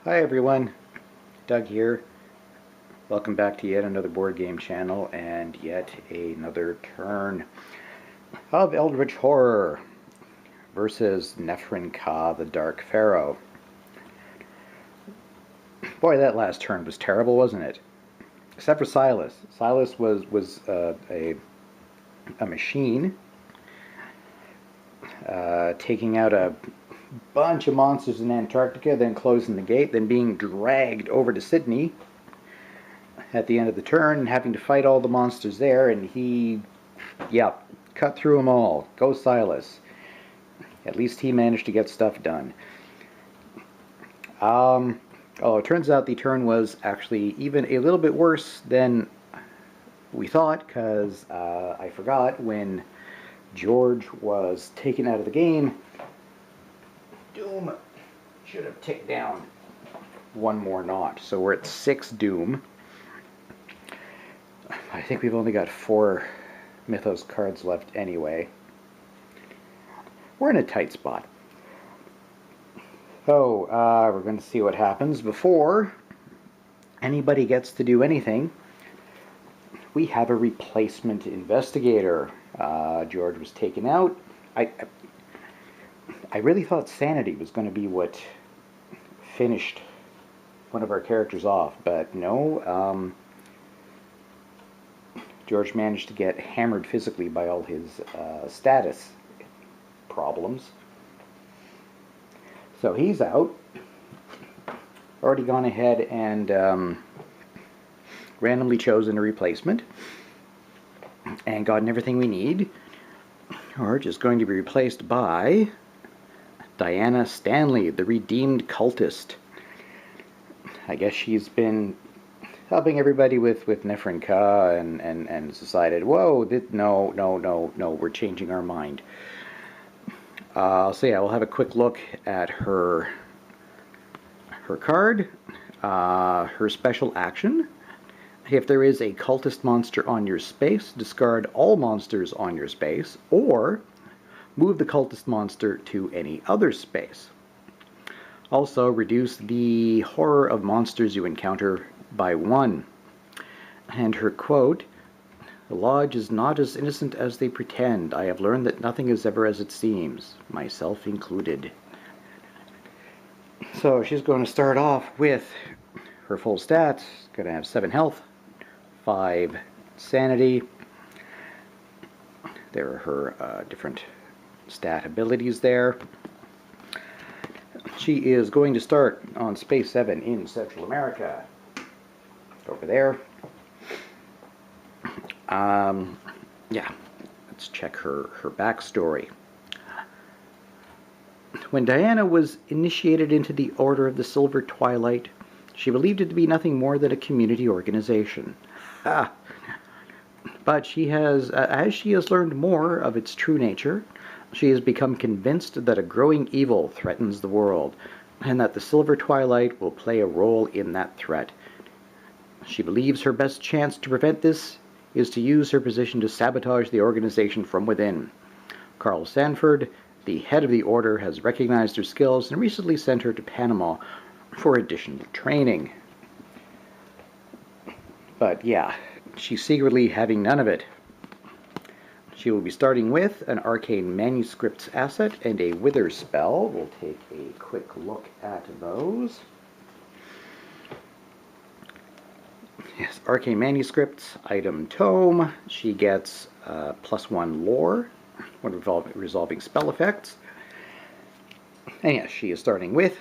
Hi everyone, Doug here. Welcome back to yet another board game channel and yet another turn of Eldritch Horror versus Nephren-Ka, the Dark Pharaoh. Boy, that last turn was terrible, wasn't it? Except for Silas. Silas was a machine taking out a bunch of monsters in Antarctica, then closing the gate, then being dragged over to Sydney at the end of the turn and having to fight all the monsters there, and he, cut through them all. Go Silas. At least he managed to get stuff done. It turns out the turn was actually even a little bit worse than we thought, because I forgot when George was taken out of the game. Doom should have ticked down one more notch. So we're at 6 Doom. I think we've only got 4 Mythos cards left anyway. We're in a tight spot. So, we're going to see what happens. Before anybody gets to do anything, we have a replacement investigator. George was taken out. I really thought Sanity was going to be what finished one of our characters off, but no. George managed to get hammered physically by all his status problems. So he's out. Already gone ahead and randomly chosen a replacement and gotten everything we need. George is going to be replaced by Diana Stanley, the redeemed cultist. I guess she's been helping everybody with Nephren-Ka and decided, whoa, no, we're changing our mind. So yeah, we'll have a quick look at her card, her special action. If there is a cultist monster on your space, discard all monsters on your space, or move the cultist monster to any other space. Also, reduce the horror of monsters you encounter by 1. And her quote, "The Lodge is not as innocent as they pretend. I have learned that nothing is ever as it seems, myself included." So she's going to start off with her full stats. Going to have 7 health, 5 sanity. There are her different stat abilities there. She is going to start on Space 7 in Central America. Over there. Let's check her backstory. When Diana was initiated into the Order of the Silver Twilight, she believed it to be nothing more than a community organization. But she has, as she has learned more of its true nature, she has become convinced that a growing evil threatens the world, and that the Silver Twilight will play a role in that threat. She believes her best chance to prevent this is to use her position to sabotage the organization from within. Carl Sanford, the head of the order, has recognized her skills and recently sent her to Panama for additional training. But yeah, she's secretly having none of it. She will be starting with an Arcane Manuscripts asset and a Wither spell. We'll take a quick look at those. Yes, Arcane Manuscripts, item Tome. She gets +1 lore when resolving spell effects. And yes, she is starting with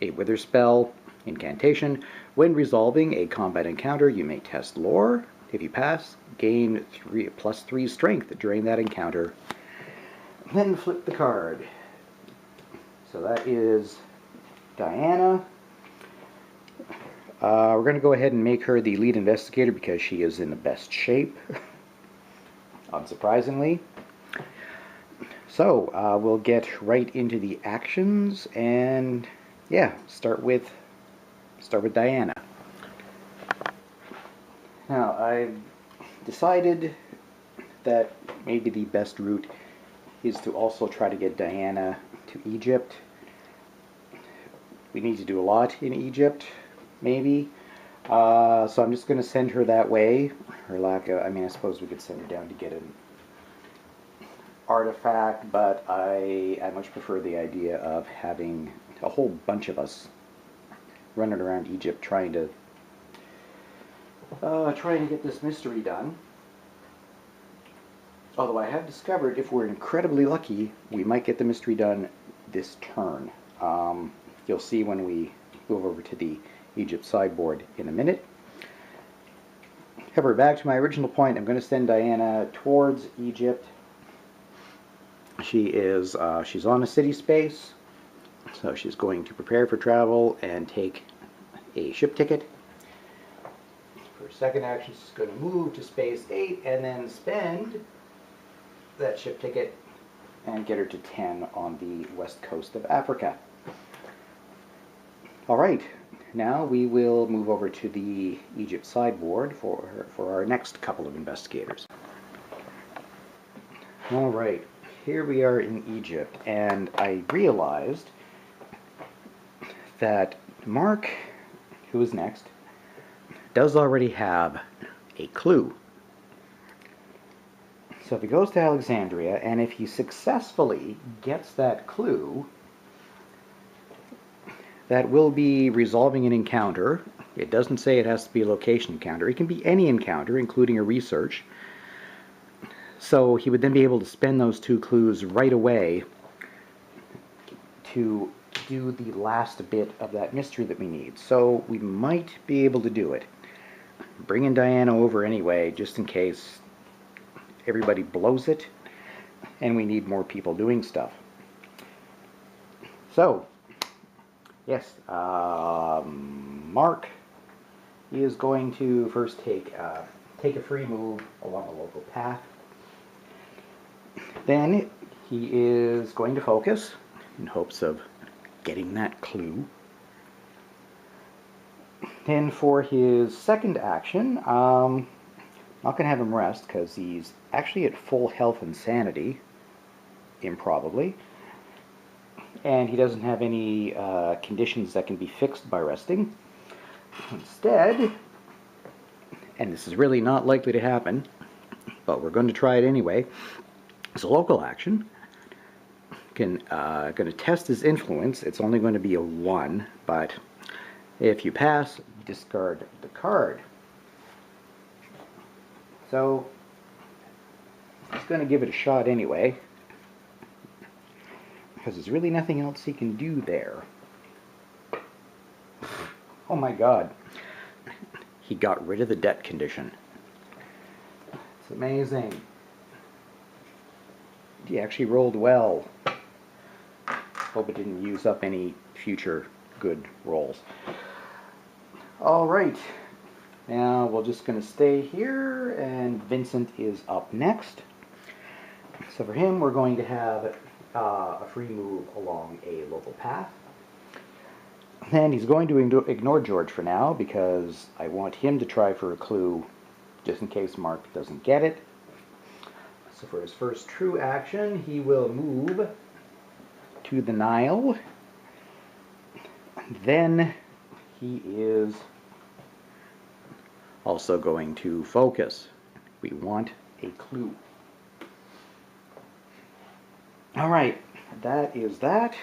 a Wither spell, incantation. When resolving a combat encounter, you may test lore. If you pass, gain +3 strength during that encounter. Then flip the card. So that is Diana. We're going to go ahead and make her the lead investigator because she is in the best shape, unsurprisingly. So we'll get right into the actions and start with Diana. Now I've decided that maybe the best route is to also try to get Diana to Egypt. we need to do a lot in Egypt, maybe. So I'm just going to send her that way. Her lack of, I mean, I suppose we could send her down to get an artifact, but I much prefer the idea of having a whole bunch of us running around Egypt trying to get this mystery done. Although I have discovered if we're incredibly lucky, we might get the mystery done this turn. You'll see when we move over to the Egypt sideboard in a minute. However, back to my original point, I'm going to send Diana towards Egypt. She's on a city space, so she's going to prepare for travel and take a ship ticket. For her second action, she's going to move to space 8 and then spend that ship ticket and get her to 10 on the west coast of Africa. Alright, now we will move over to the Egypt sideboard for our next couple of investigators. Alright, here we are in Egypt, and I realized that Mark, who is next, does already have a clue. So if he goes to Alexandria, and if he successfully gets that clue, that will be resolving an encounter. It doesn't say it has to be a location encounter. It can be any encounter, including a research. So he would then be able to spend those 2 clues right away to do the last bit of that mystery that we need. So we might be able to do it. Bringing Diana over anyway, just in case everybody blows it and we need more people doing stuff. So, yes, Mark is going to first take a free move along a local path. Then he is going to focus in hopes of getting that clue. Then for his second action, I'm not going to have him rest because he's actually at full health and sanity, improbably. And he doesn't have any conditions that can be fixed by resting. Instead, and this is really not likely to happen, but we're going to try it anyway, as a local action, going to test his influence. It's only going to be a 1, but if you pass, discard the card. So he's going to give it a shot anyway, because there's really nothing else he can do there. Oh my god. He got rid of the debt condition. It's amazing. He actually rolled well. Hope it didn't use up any future good rolls. Alright. Now we're just going to stay here, and Vincent is up next. So for him, we're going to have a free move along a local path. And he's going to ignore George for now, because I want him to try for a clue just in case Mark doesn't get it. So for his first true action, he will move to the Nile. Then he is also going to focus. We want a clue. Alright, that is that.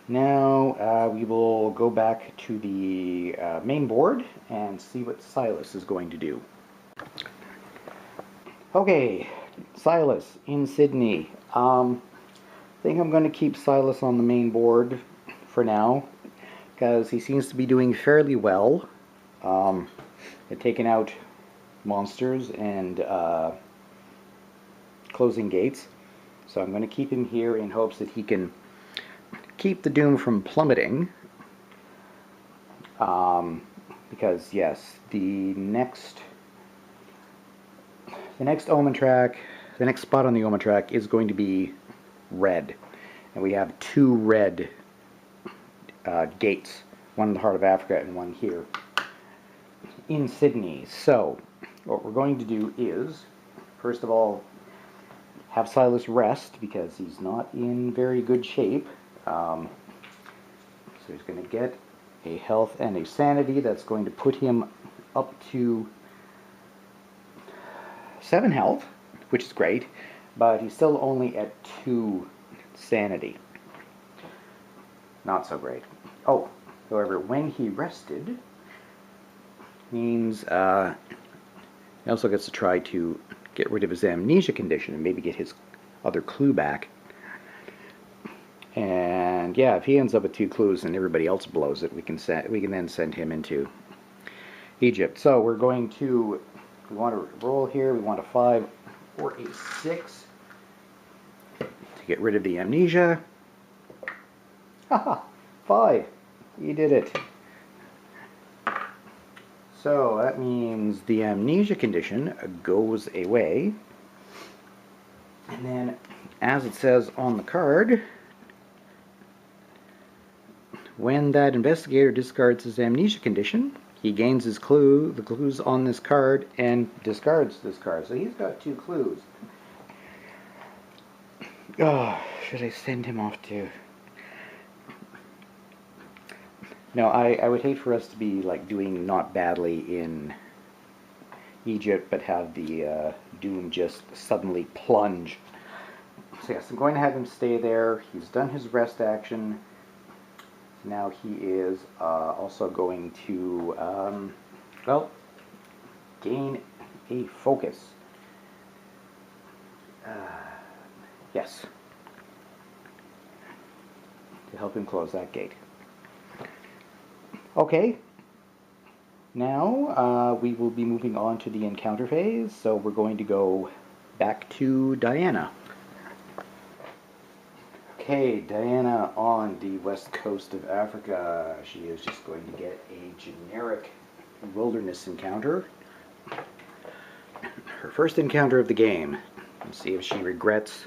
Now we will go back to the main board and see what Silas is going to do. Okay, Silas in Sydney. I think I'm going to keep Silas on the main board for now, because he seems to be doing fairly well at taking out monsters and closing gates. So I'm going to keep him here in hopes that he can keep the doom from plummeting. Because yes, the next omen track, the next spot on the omen track is going to be red, and we have 2 red gates, one in the heart of Africa and one here in Sydney. So what we're going to do is, first of all, have Silas rest because he's not in very good shape. So he's going to get a health and a sanity. That's going to put him up to 7 health, which is great, but he's still only at 2 sanity. Not so great. Oh, however, when he rested, means he also gets to try to get rid of his amnesia condition and maybe get his other clue back. And yeah, if he ends up with 2 clues and everybody else blows it, we can then send him into Egypt. So we're going to, we want to roll here. We want a 5 or a 6 to get rid of the amnesia. Haha, 5. You did it. So that means the amnesia condition goes away. And then, as it says on the card, when that investigator discards his amnesia condition, he gains his clue, the clues on this card, and discards this card. So he's got 2 clues. Oh, should I send him off to... No, I would hate for us to be like doing not badly in Egypt, but have the doom just suddenly plunge. So yes, I'm going to have him stay there. He's done his rest action. Now he is also going to, well, gain a focus. Yes. To help him close that gate. Okay. Now we will be moving on to the encounter phase, so we're going to go back to Diana. Okay, Diana on the west coast of Africa. She is just going to get a generic wilderness encounter. Her first encounter of the game. Let's see if she regrets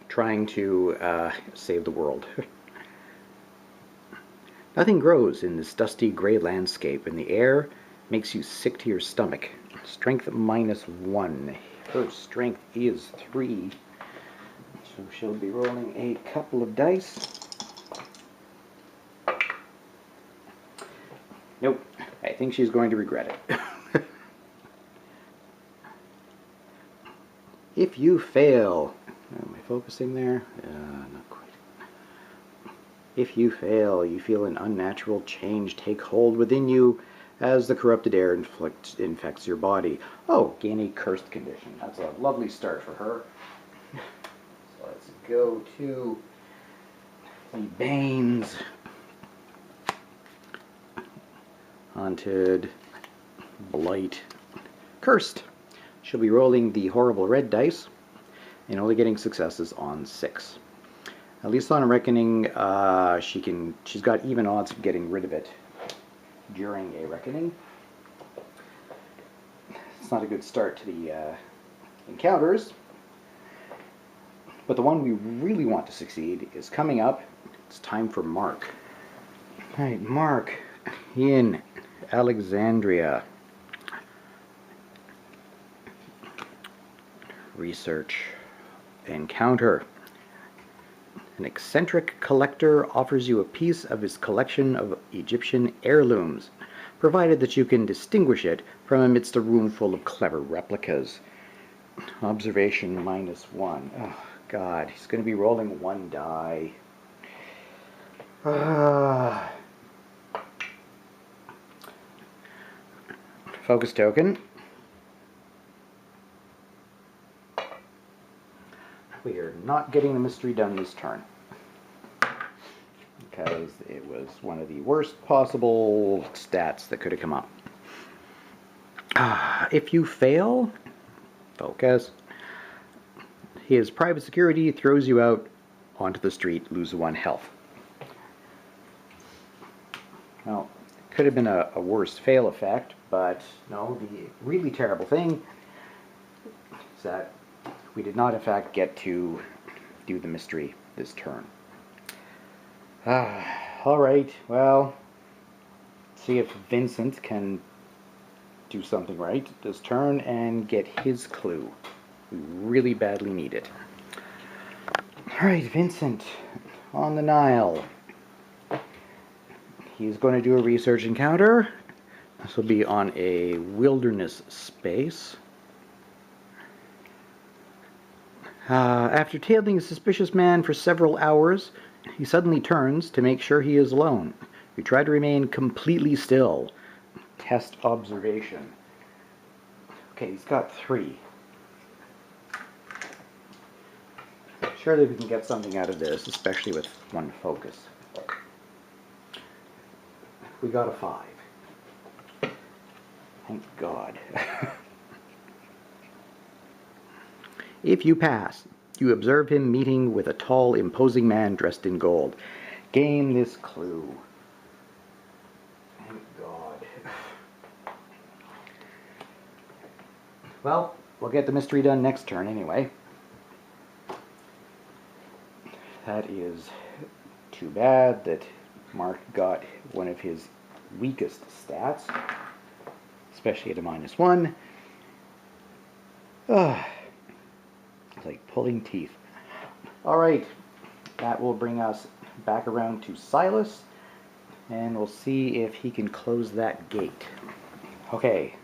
trying to save the world. Nothing grows in this dusty gray landscape, and the air makes you sick to your stomach. Strength -1. Her strength is 3. So she'll be rolling a couple of dice. Nope, I think she's going to regret it. If you fail, am I focusing there? Not quite. If you fail, you feel an unnatural change take hold within you as the corrupted air infects your body. Oh, gain a cursed condition. That's a lovely start for her. So let's go to the Banes. Haunted, Blight, Cursed. She'll be rolling the horrible red dice and only getting successes on 6. At least on a reckoning, she's got even odds of getting rid of it during a reckoning. It's not a good start to the encounters, but the one we really want to succeed is coming up. It's time for Mark. All right, Mark in Alexandria. Research. Encounter. An eccentric collector offers you a piece of his collection of Egyptian heirlooms, provided that you can distinguish it from amidst a room full of clever replicas. Observation -1. Oh, God, he's going to be rolling 1 die. Focus token. We are not getting the mystery done this turn, because it was one of the worst possible stats that could have come up. If you fail, focus. His private security throws you out onto the street, lose 1 health. Well, it could have been a worse fail effect, but no, the really terrible thing is that we did not, in fact, get to do the mystery this turn. Alright, well, see if Vincent can do something right this turn and get his clue. We really badly need it. Alright, Vincent, on the Nile. he's going to do a research encounter. This will be on a wilderness space. After tailing a suspicious man for several hours, he suddenly turns to make sure he is alone. You try to remain completely still. Test observation. Okay, he's got 3. Surely we can get something out of this, especially with 1 focus. We got a 5. Thank God. If you pass, you observe him meeting with a tall, imposing man dressed in gold. Gain this clue. Thank God. Well, we'll get the mystery done next turn anyway. That is too bad that Mark got one of his weakest stats, especially at a -1. It's like pulling teeth. Alright, that will bring us back around to Silas, and we'll see if he can close that gate. Okay,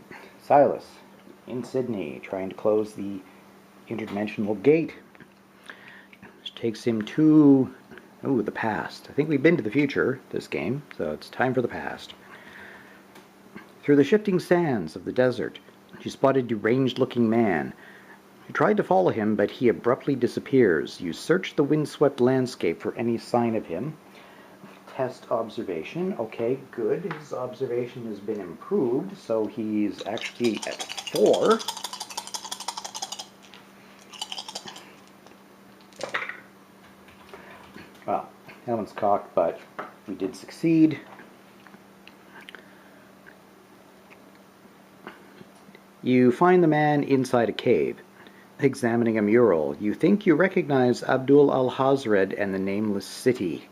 Silas, in Sydney, trying to close the interdimensional gate. Which takes him to, the past. I think we've been to the future this game, so it's time for the past. Through the shifting sands of the desert, you spot a deranged-looking man. You tried to follow him, but he abruptly disappears. You search the windswept landscape for any sign of him. Test observation. Okay, good. His observation has been improved, so he's actually at 4. Well, that one's cocked, but we did succeed. You find the man inside a cave, examining a mural. You think you recognize Abdul al-Hazred and the Nameless City.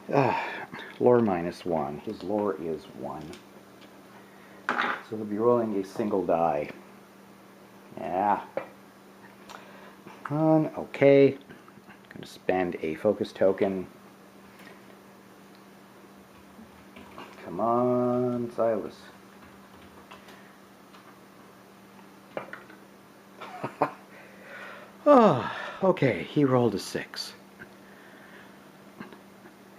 Lore -1. His lore is 1. So he'll be rolling a single die. Yeah. Okay. Going to spend a focus token. Come on, Silas. Okay, he rolled a 6.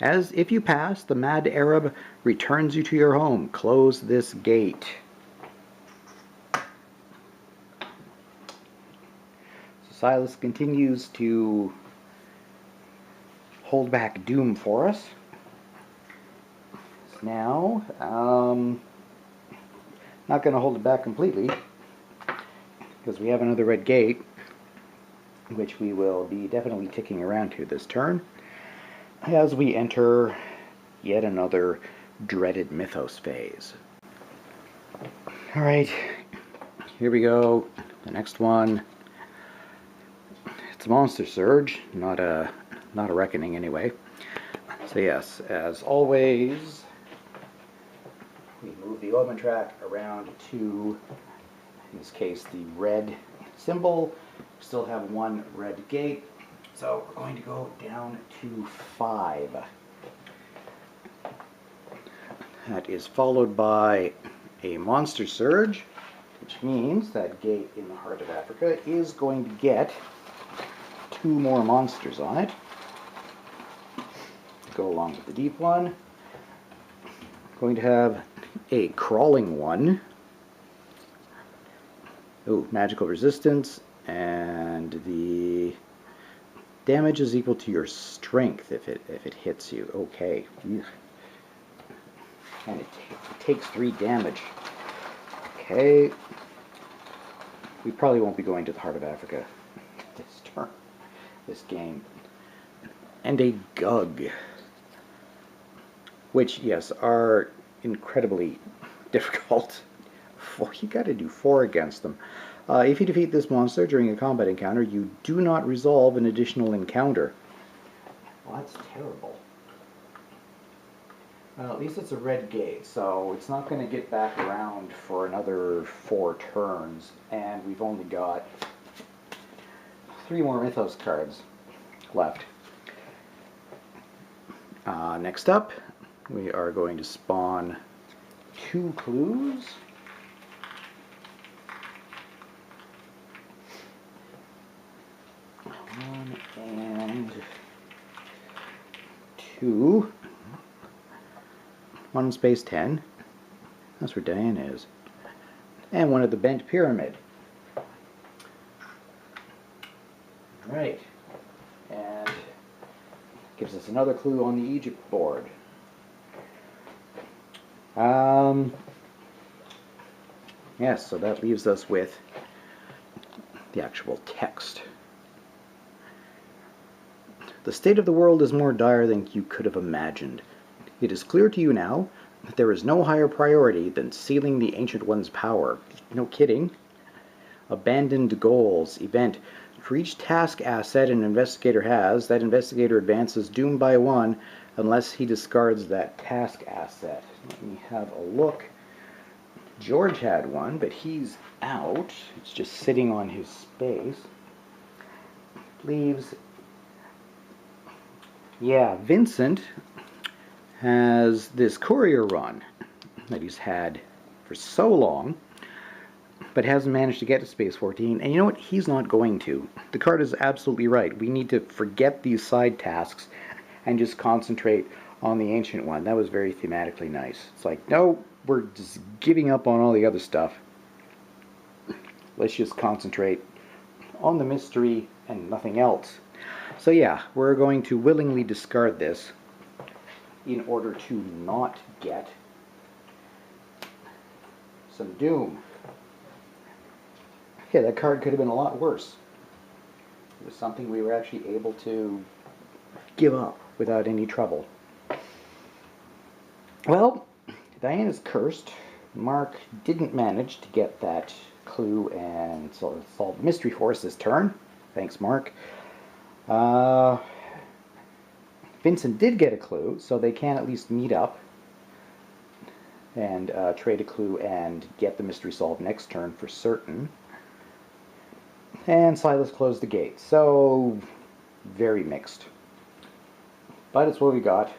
As if you pass, the mad Arab returns you to your home. Close this gate. So Silas continues to hold back doom for us. Now, not going to hold it back completely, because we have another red gate, which we will be definitely ticking around to this turn, as we enter yet another dreaded mythos phase. Alright, here we go. The next one. It's a monster surge, not a reckoning anyway. So yes, as always, we move the omen track around to, in this case, the red symbol. Still have 1 red gate, so we're going to go down to 5. That is followed by a monster surge, which means that gate in the heart of Africa is going to get 2 more monsters on it. Go along with the deep one. Going to have a crawling one. Ooh, magical resistance. And the damage is equal to your strength if it hits you. Okay. And it takes 3 damage. Okay. We probably won't be going to the heart of Africa this turn, this game. And a Gug, which, yes, are incredibly difficult. You got to do 4 against them. If you defeat this monster during a combat encounter, you do not resolve an additional encounter. Well, that's terrible. Well, at least it's a red gate, so it's not going to get back around for another 4 turns, and we've only got 3 more Mythos cards left. Next up, we are going to spawn 2 clues. One and 2. 1 space 10. That's where Diane is. And one at the bent pyramid. Right. And gives us another clue on the Egypt board. Yes, so that leaves us with the actual text. The state of the world is more dire than you could have imagined. It is clear to you now that there is no higher priority than sealing the Ancient One's power. No kidding. Abandoned goals. Event. For each task asset an investigator has, that investigator advances doomed by 1 unless he discards that task asset. Let me have a look. George had one, but he's out. It's just sitting on his space. Leaves. Yeah, Vincent has this courier run that he's had for so long, but hasn't managed to get to Space 14. And you know what? He's not going to. The card is absolutely right. We need to forget these side tasks and just concentrate on the Ancient One. That was very thematically nice. It's like, no, we're just giving up on all the other stuff. Let's just concentrate on the mystery and nothing else. So yeah, we're going to willingly discard this in order to not get some doom. Yeah, that card could have been a lot worse. It was something we were actually able to give up without any trouble. Well, Diane is cursed. Mark didn't manage to get that clue and solve the mystery for us this turn. Thanks, Mark. Vincent did get a clue, so they can at least meet up and trade a clue and get the mystery solved next turn for certain. And Silas closed the gate, so very mixed. But it's what we got.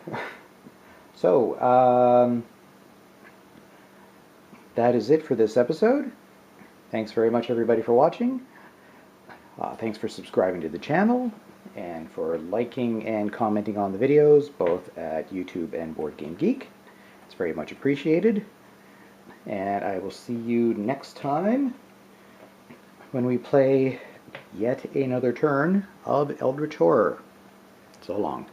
So, that is it for this episode. Thanks very much, everybody, for watching. Thanks for subscribing to the channel and for liking and commenting on the videos, both at YouTube and Board Game Geek. It's very much appreciated. And I will see you next time when we play yet another turn of Eldritch Horror. So long.